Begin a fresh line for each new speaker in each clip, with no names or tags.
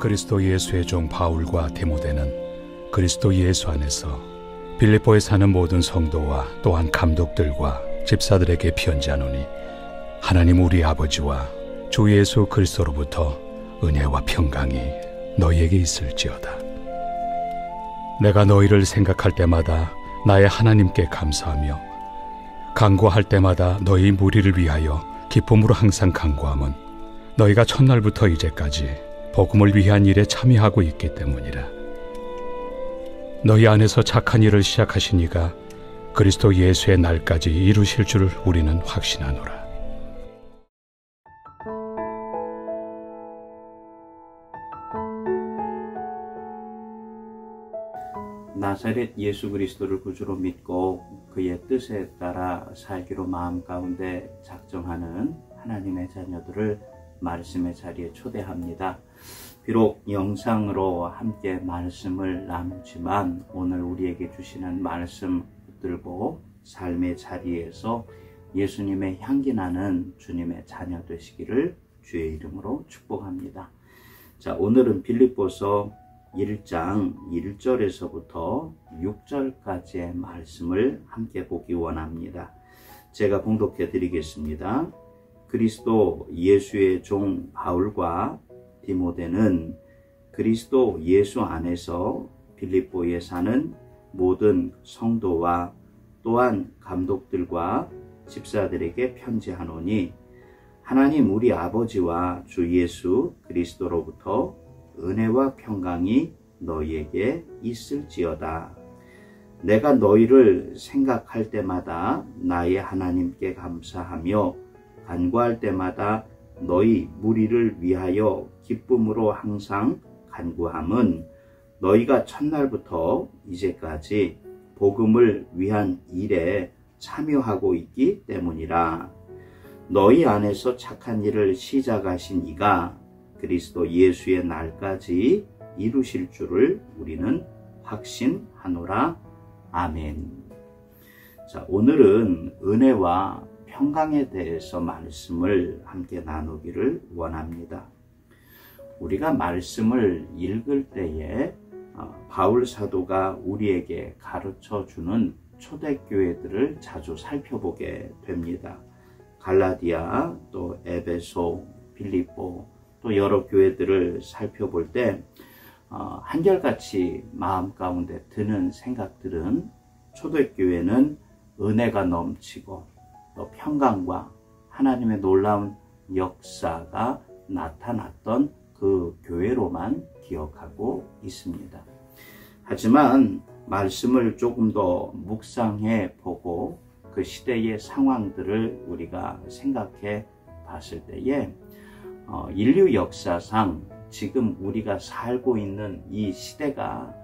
그리스도 예수의 종 바울과 디모데는 그리스도 예수 안에서 빌립보에 사는 모든 성도와 또한 감독들과 집사들에게 편지하노니 하나님 우리 아버지와 주 예수 그리스도로부터 은혜와 평강이 너희에게 있을지어다. 내가 너희를 생각할 때마다 나의 하나님께 감사하며 간구할 때마다 너희 무리를 위하여 기쁨으로 항상 간구함은 너희가 첫날부터 이제까지 복음을 위한 일에 참여하고 있기 때문이라. 너희 안에서 착한 일을 시작하신 이가 그리스도 예수의 날까지 이루실 줄 우리는 확신하노라.
나사렛 예수 그리스도를 구주로 믿고 그의 뜻에 따라 살기로 마음 가운데 작정하는 하나님의 자녀들을 말씀의 자리에 초대합니다. 비록 영상으로 함께 말씀을 나누지만 오늘 우리에게 주시는 말씀 붙들고 삶의 자리에서 예수님의 향기 나는 주님의 자녀 되시기를 주의 이름으로 축복합니다. 자, 오늘은 빌립보서 1장 1절에서부터 6절까지의 말씀을 함께 보기 원합니다. 제가 봉독해 드리겠습니다. 그리스도 예수의 종 바울과 디모데는 그리스도 예수 안에서 빌립보에 사는 모든 성도와 또한 감독들과 집사들에게 편지하노니 하나님 우리 아버지와 주 예수 그리스도로부터 은혜와 평강이 너희에게 있을지어다. 내가 너희를 생각할 때마다 나의 하나님께 감사하며 간구할 때마다 너희 무리를 위하여 기쁨으로 항상 간구함은 너희가 첫날부터 이제까지 복음을 위한 일에 참여하고 있기 때문이라. 너희 안에서 착한 일을 시작하신 이가 그리스도 예수의 날까지 이루실 줄을 우리는 확신하노라. 아멘. 자, 오늘은 은혜와 평강에 대해서 말씀을 함께 나누기를 원합니다. 우리가 말씀을 읽을 때에 바울 사도가 우리에게 가르쳐 주는 초대교회들을 자주 살펴보게 됩니다. 갈라디아, 또 에베소, 빌립보, 또 여러 교회들을 살펴볼 때 한결같이 마음 가운데 드는 생각들은 초대교회는 은혜가 넘치고 또 평강과 하나님의 놀라운 역사가 나타났던 그 교회로만 기억하고 있습니다. 하지만 말씀을 조금 더 묵상해 보고 그 시대의 상황들을 우리가 생각해 봤을 때에 인류 역사상 지금 우리가 살고 있는 이 시대가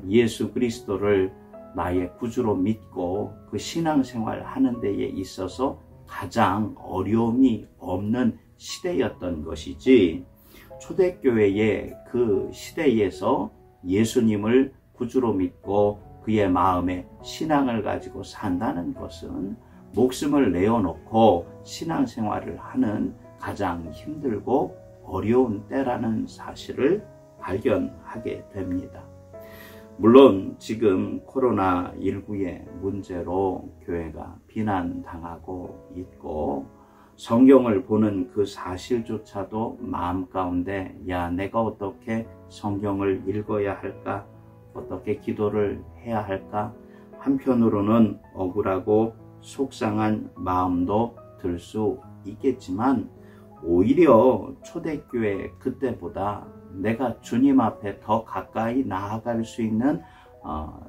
예수 그리스도를 나의 구주로 믿고 그 신앙생활 하는 데에 있어서 가장 어려움이 없는 시대였던 것이지, 초대교회의 그 시대에서 예수님을 구주로 믿고 그의 마음에 신앙을 가지고 산다는 것은 목숨을 내어놓고 신앙생활을 하는 가장 힘들고 어려운 때라는 사실을 발견하게 됩니다. 물론 지금 코로나19의 문제로 교회가 비난당하고 있고 성경을 보는 그 사실조차도 마음 가운데 내가 어떻게 성경을 읽어야 할까? 어떻게 기도를 해야 할까? 한편으로는 억울하고 속상한 마음도 들 수 있겠지만 오히려 초대교회 그때보다 내가 주님 앞에 더 가까이 나아갈 수 있는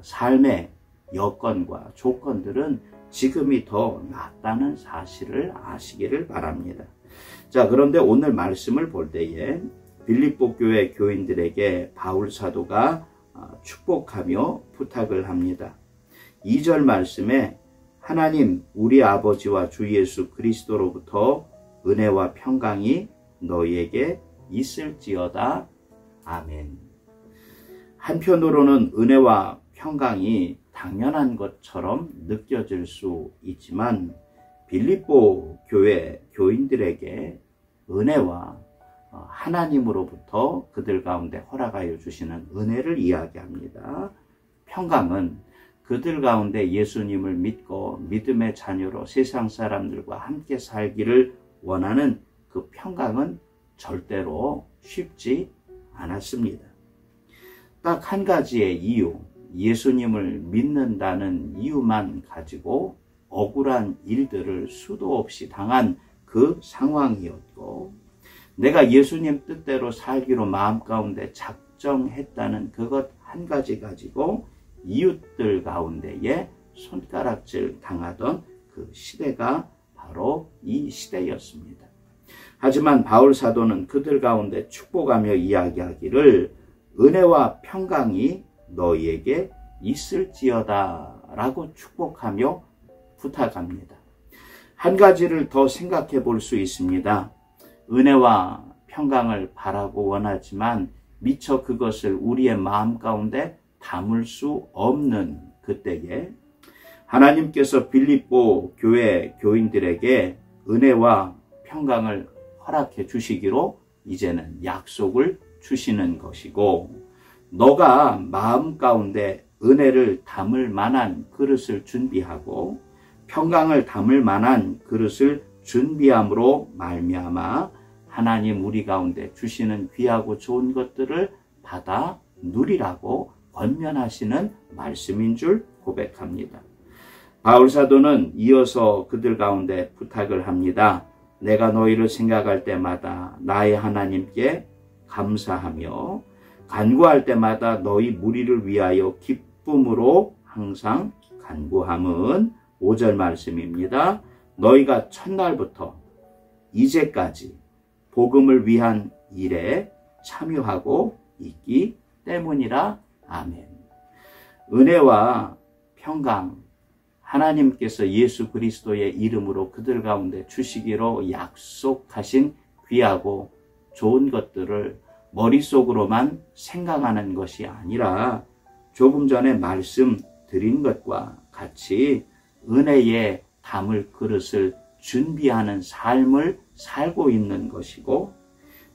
삶의 여건과 조건들은 지금이 더 낫다는 사실을 아시기를 바랍니다. 자, 그런데 오늘 말씀을 볼 때에 빌립보 교회 교인들에게 바울 사도가 축복하며 부탁을 합니다. 2절 말씀에 하나님 우리 아버지와 주 예수 그리스도로부터 은혜와 평강이 너희에게 있을지어다. 아멘. 한편으로는 은혜와 평강이 당연한 것처럼 느껴질 수 있지만 빌립보 교회 교인들에게 은혜와 하나님으로부터 그들 가운데 허락하여 주시는 은혜를 이야기합니다. 평강은 그들 가운데 예수님을 믿고 믿음의 자녀로 세상 사람들과 함께 살기를 원하는 그 평강은 절대로 쉽지 않았습니다. 딱 한 가지의 이유, 예수님을 믿는다는 이유만 가지고 억울한 일들을 수도 없이 당한 그 상황이었고, 내가 예수님 뜻대로 살기로 마음 가운데 작정했다는 그것 한 가지 가지고 이웃들 가운데에 손가락질 당하던 그 시대가 바로 이 시대였습니다. 하지만 바울 사도는 그들 가운데 축복하며 이야기하기를 은혜와 평강이 너희에게 있을지어다 라고 축복하며 부탁합니다. 한 가지를 더 생각해 볼 수 있습니다. 은혜와 평강을 바라고 원하지만 미처 그것을 우리의 마음 가운데 담을 수 없는 그때에 하나님께서 빌립보 교회 교인들에게 은혜와 평강을 허락해 주시기로 이제는 약속을 주시는 것이고, 너가 마음 가운데 은혜를 담을 만한 그릇을 준비하고 평강을 담을 만한 그릇을 준비함으로 말미암아 하나님 우리 가운데 주시는 귀하고 좋은 것들을 받아 누리라고 권면하시는 말씀인 줄 고백합니다. 바울 사도는 이어서 그들 가운데 부탁을 합니다. 내가 너희를 생각할 때마다 나의 하나님께 감사하며 간구할 때마다 너희 무리를 위하여 기쁨으로 항상 간구함은 5절 말씀입니다. 너희가 첫날부터 이제까지 복음을 위한 일에 참여하고 있기 때문이라. 아멘. 은혜와 평강, 하나님께서 예수 그리스도의 이름으로 그들 가운데 주시기로 약속하신 귀하고 좋은 것들을 머릿속으로만 생각하는 것이 아니라 조금 전에 말씀드린 것과 같이 은혜에 담을 그릇을 준비하는 삶을 살고 있는 것이고,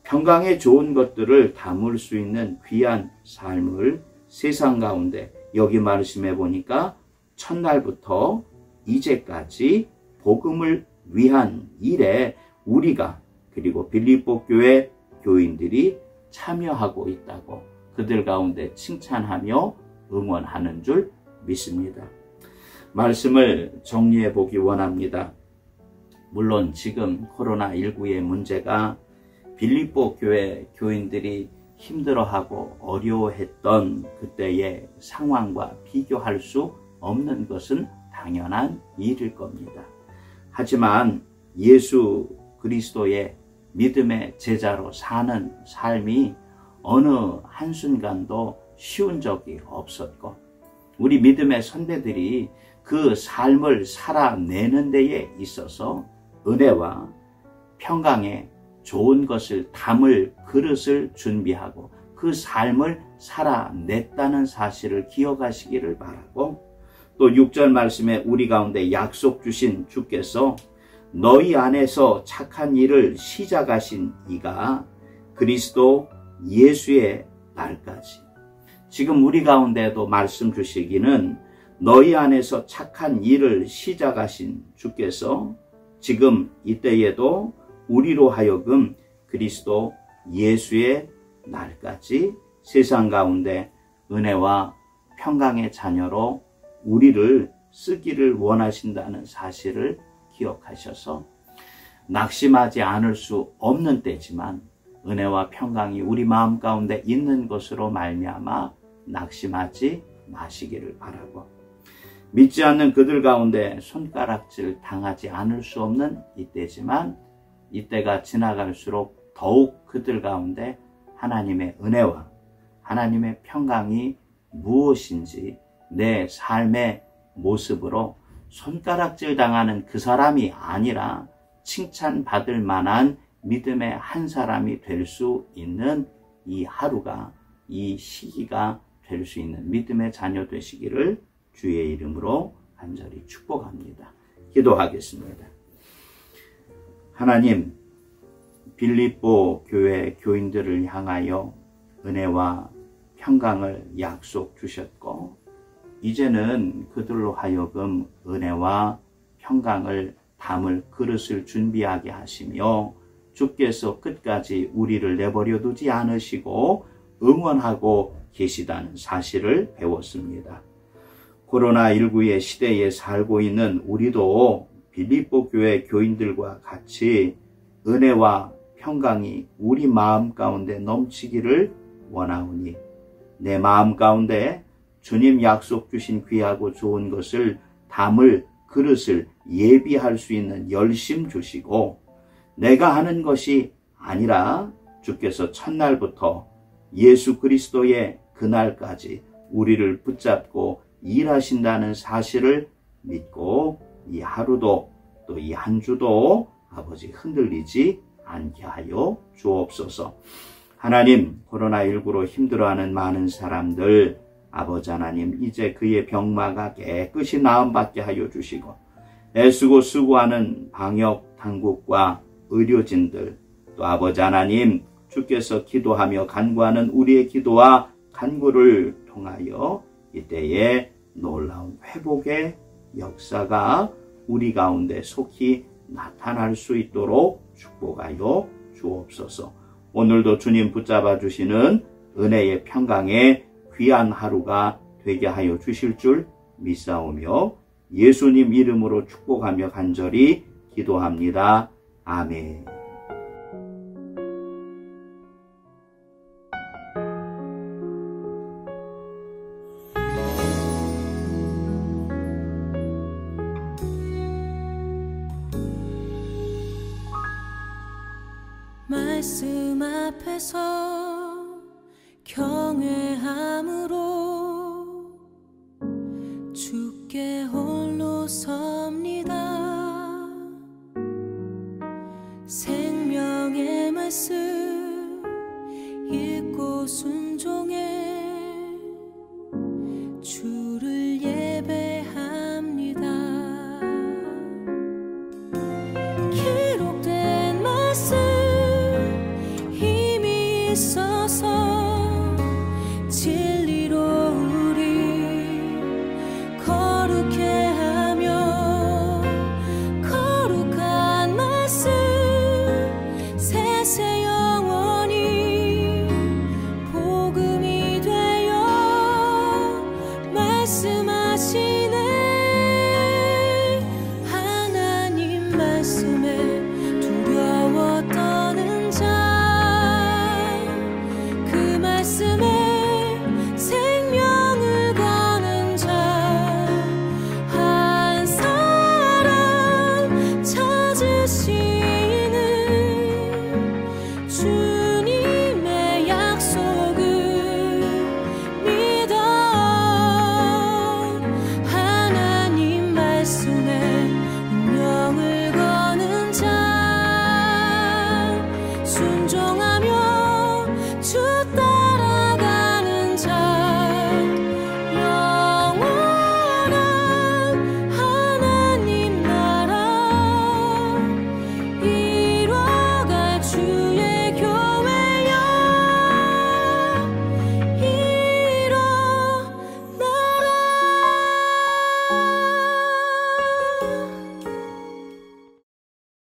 평강의 좋은 것들을 담을 수 있는 귀한 삶을 세상 가운데 여기 말씀해 보니까 첫날부터 이제까지 복음을 위한 일에 우리가 그리고 빌립보 교회 교인들이 참여하고 있다고 그들 가운데 칭찬하며 응원하는 줄 믿습니다. 말씀을 정리해 보기 원합니다. 물론 지금 코로나19의 문제가 빌립보 교회 교인들이 힘들어하고 어려워했던 그때의 상황과 비교할 수 없는 것은 당연한 일일 겁니다. 하지만 예수 그리스도의 믿음의 제자로 사는 삶이 어느 한순간도 쉬운 적이 없었고, 우리 믿음의 선배들이 그 삶을 살아내는 데에 있어서 은혜와 평강의 좋은 것을 담을 그릇을 준비하고 그 삶을 살아냈다는 사실을 기억하시기를 바라고, 또 6절 말씀에 우리 가운데 약속 주신 주께서 너희 안에서 착한 일을 시작하신 이가 그리스도 예수의 날까지, 지금 우리 가운데도 말씀 주시기는 너희 안에서 착한 일을 시작하신 주께서 지금 이때에도 우리로 하여금 그리스도 예수의 날까지 세상 가운데 은혜와 평강의 자녀로 우리를 쓰기를 원하신다는 사실을 기억하셔서 낙심하지 않을 수 없는 때지만 은혜와 평강이 우리 마음 가운데 있는 것으로 말미암아 낙심하지 마시기를 바라고, 믿지 않는 그들 가운데 손가락질 당하지 않을 수 없는 이때지만 이때가 지나갈수록 더욱 그들 가운데 하나님의 은혜와 하나님의 평강이 무엇인지 내 삶의 모습으로 손가락질 당하는 그 사람이 아니라 칭찬받을 만한 믿음의 한 사람이 될 수 있는 이 하루가, 이 시기가 될 수 있는 믿음의 자녀 되시기를 주의 이름으로 간절히 축복합니다. 기도하겠습니다. 하나님, 빌립보 교회 교인들을 향하여 은혜와 평강을 약속 주셨고, 이제는 그들로 하여금 은혜와 평강을 담을 그릇을 준비하게 하시며, 주께서 끝까지 우리를 내버려 두지 않으시고 응원하고 계시다는 사실을 배웠습니다. 코로나19의 시대에 살고 있는 우리도 빌립보 교회 교인들과 같이 은혜와 평강이 우리 마음 가운데 넘치기를 원하오니, 내 마음 가운데 주님 약속 주신 귀하고 좋은 것을 담을 그릇을 예비할 수 있는 열심 주시고, 내가 하는 것이 아니라 주께서 첫날부터 예수 그리스도의 그날까지 우리를 붙잡고 일하신다는 사실을 믿고 이 하루도 또 이 한 주도 아버지 흔들리지 않게 하여 주옵소서. 하나님, 코로나19로 힘들어하는 많은 사람들, 아버지 하나님, 이제 그의 병마가 깨끗이 나음받게 하여 주시고, 애쓰고 수고하는 방역 당국과 의료진들, 또 아버지 하나님, 주께서 기도하며 간구하는 우리의 기도와 간구를 통하여 이때에 놀라운 회복의 역사가 우리 가운데 속히 나타날 수 있도록 축복하여 주옵소서. 오늘도 주님 붙잡아 주시는 은혜의 평강의 귀한 하루가 되게 하여 주실 줄 믿사오며 예수님 이름으로 축복하며 간절히 기도합니다. 아멘.
말씀 앞에서 경외함으로 주께 홀로 섭니다. 생명의 말씀 읽고 순종해 주를 예배합니다. 기록된 말씀 있어서 진리로 우리 거룩해 하며, 거룩한 말씀 세세 영원히 복음이 되어 말씀하시네. 하나님 말씀에 두려워 떠는 자, 말씀에 생명을 거는 자 한 사람 찾으시는 주님의 약속을 믿어. 하나님 말씀에